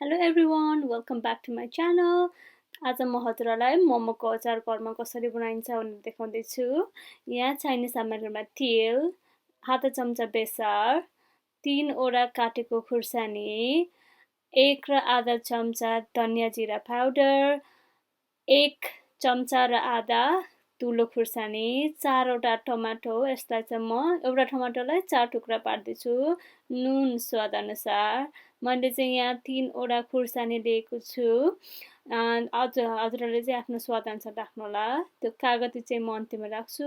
Hello everyone, welcome back to my channel. आज म हजुरलाई मोमोको अचार घरमा कसरी बनाइन्छ भनेर देखाउँदैछु। यहाँ चाहिने सामग्रीमा तेल, आधा चम्चा बेसार, 3 वटा काटेको खुर्सानी, 1 र आधा चम्चा धनिया जिरा पाउडर, 1 चम्चा र आधा तुलो खुर्सानी, 4 वटा टमाटो, यसलाई चाहिँ म एउटा टमाटोलाई 4 टुक्रा पार्दैछु, नुन स्वाद अनुसार। मैले चाहिँ यहाँ 3 वटा खुर्सानी लिएको छु। हजुरहरूले चाहिँ आफ्नो स्वाद अनुसार राख्नु होला। त्यो कागती चाहिँ म अन्तिममा राख्छु।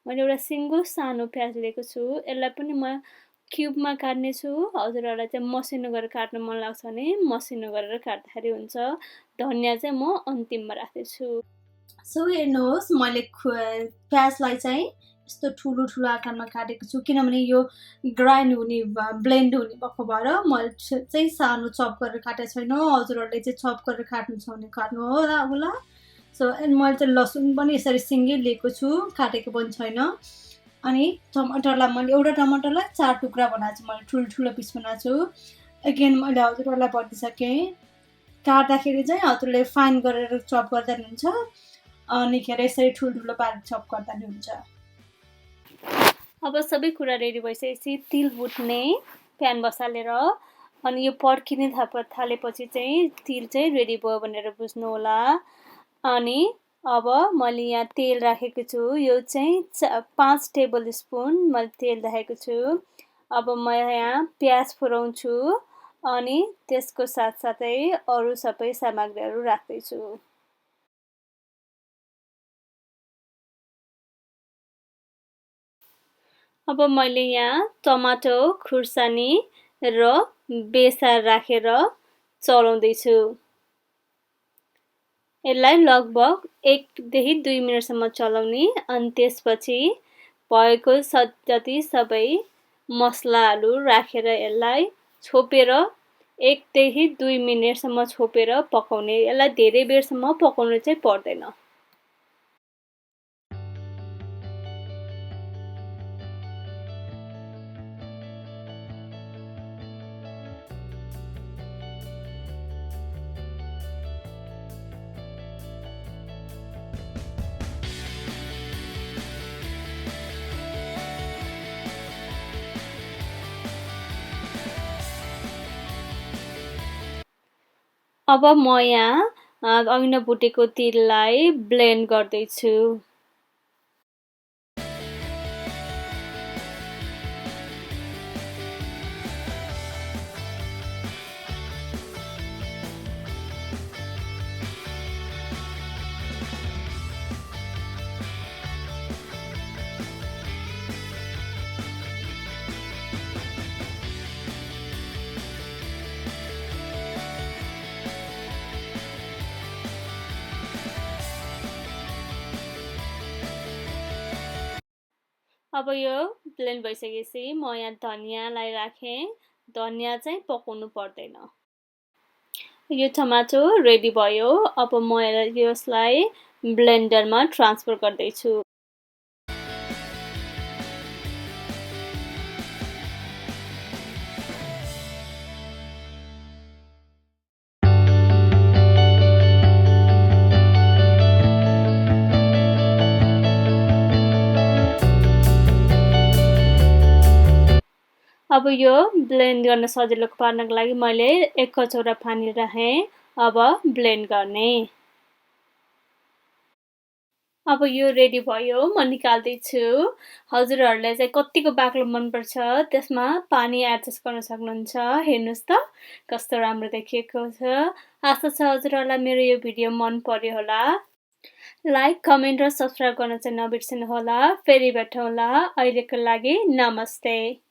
मैले एउटा सिङ्गो सानो प्याज लिएको छु, यसलाई पनि म क्युबमा काट्ने छु। हजुरहरूलाई चाहिँ मसिनो गरेर काट्न मन लाग्छ भने मसिनो गरेर काट्दाखेरि हुन्छ। धनिया चाहिँ म अन्तिममा राख्दैछु। सो हेर्नुहोस्, मैले प्याजलाई चाहिँ यस्तो ठुलो ठुलो आकारमा काटेको छु, किनभने यो ग्राइन्ड हुने ब्लेन्ड हुने भएको भएर मैले चाहिँ सानो चप गरेर काटेको छैन। हजुरहरूले चाहिँ चप गरेर काट्नु छ भने काट्नु होला। सो मैले चाहिँ लसुन पनि यसरी सिङ्गै लिएको छु, काटेको पनि छैन। अनि टमाटरलाई मैले एउटा टमाटरलाई 4 टुक्रा बनाएको छु, मैले ठुलो पिस बनाएको छु। अगेन मैले हजुरहरूलाई भनिसकेँ, काट्दाखेरि चाहिँ हजुरले फाइन गरेर चप गर्दा हुन्छ, अनिखेर यसरी ठुल्ठुलो पारेर चप गर्दा नि हुन्छ। अब सबै कुरा रेडी भइसकेपछि तिल भुट्ने प्यान बसालेर अनि यो पड्किने थालेपछि चाहिँ तिल चाहिँ रेडी भयो भनेर बुझ्नु होला। अनि अब मैले यहाँ तेल राखेको छु, यो चाहिँ 5 टेबल स्पुन मैले तेल राखेको छु। अब म यहाँ प्याज फुराउँछु अनि त्यसको साथसाथै अरू सबै सामग्रीहरू राख्दैछु। अब मैले यहाँ टमाटो, खुर्सानी र बेसार राखेर चलाउँदैछु। यसलाई लगभग 1 देखि 2 मिनेटसम्म चलाउने अनि त्यसपछि भएको जति सबै मसलाहरू राखेर यसलाई छोपेर 1 देखि 2 मिनेटसम्म छोपेर पकाउने। यसलाई धेरै बेरसम्म पकाउनु चाहिँ पर्दैन। अब म यहाँ अघि भुटेको तिललाई ब्लेन्ड गर्दैछु। अब यो ब्लेन्ड भइसकेपछि म यहाँ धनियालाई राखेँ। धनिया चाहिँ पकाउनु पर्दैन। यो टमाटो रेडी भयो। अब म यसलाई ब्लेन्डरमा ट्रान्सफर गर्दैछु। अब यो ब्लेन्ड गर्न सजिलो पार्नको लागि मैले 1 कचौरा पानी राखेँ। अब ब्लेन्ड गर्ने। अब यो रेडी भयो, म निकाल्दैछु। हजुरहरूले चाहिँ कतिको बाक्लो मनपर्छ त्यसमा पानी एडजस्ट गर्न सक्नुहुन्छ। हेर्नुहोस् त कस्तो राम्रो देखिएको छ। आशा छ हजुरहरूलाई मेरो यो भिडियो मन पर्यो होला। लाइक, कमेन्ट र सब्स्क्राइब गर्न चाहिँ नबिर्सनु होला। फेरि भेटौँला। अहिलेको लागि नमस्ते।